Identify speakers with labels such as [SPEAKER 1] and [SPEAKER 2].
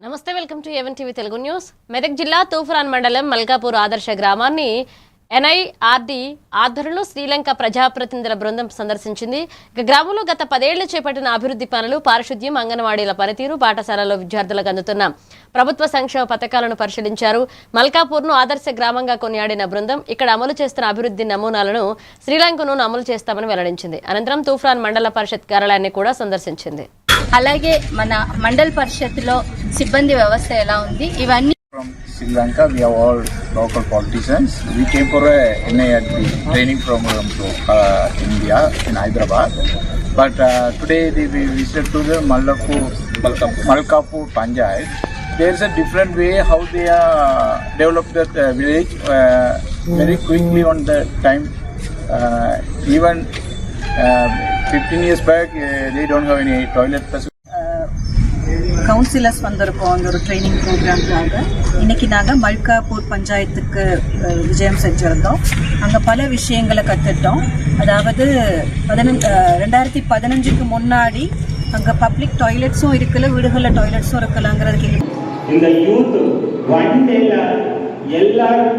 [SPEAKER 1] నమస్తే welcome to A1 TV Telugu news. Medak జిల్లా తూఫాన్ మండలం మల్కాపూర్ ఆదర్శ గ్రామాన్ని ఎన్ఐఆర్డి ఆధ్వర్యంలో శ్రీలంక ప్రజాప్రతినిధుల బృందం సందర్శించింది. గ్రామంలో గత 10 ఏళ్లు చేపట్టిన అభివృద్ధి పనులు, పారిశుద్ధ్యం, అంగన్వాడీల పనితీరు, పాఠశాలలో విద్యార్థులకు అందుతున్న ప్రభుత్వ సంక్షేమ పథకాలను పరిశీలించారు. మల్కాపూర్ను ఆదర్శ గ్రామంగా కొనియాడిన బృందం ఇక్కడ అమలు చేస్తున్న అభివృద్ధి నమూనాలను శ్రీలంకను అమలు చేస్తామని వెల్లడించింది. అనంతరం తూఫాన్ మండల పరిషత్ కార్యాలయాన్ని కూడా సందర్శించింది.
[SPEAKER 2] అలాగే మన మండల్ పరిషత్లో సిబ్బంది వ్యవస్థ ఎలా ఉంది ఇవన్నీ.
[SPEAKER 3] From Sri Lanka, we are all local politicians. We came for a NIRD training program to India in Hyderabad. But today we visited to the Malkapur Panchayat. There is a different way how they developed that village very quickly on the time. Even 15 years back, they don't have any toilet facility.
[SPEAKER 4] Counsellors வந்திருக்கோம் அந்த ஒரு training ப்ரோக்ராம்காக. இன்னைக்கு நாங்கள் மல்காப்பூர் பஞ்சாயத்துக்கு விஜயம் செஞ்சுருந்தோம். அங்கே பல விஷயங்களை கற்றுட்டோம். அதாவது 2015க்கு முன்னாடி அங்கே பப்ளிக் டாய்லெட்ஸும் இருக்கல, வீடுகளில் டாய்லெட்ஸும் இருக்கலாங்கிறதுக்கு
[SPEAKER 5] இந்த யூத் ஒன் டேல எல்லாரும்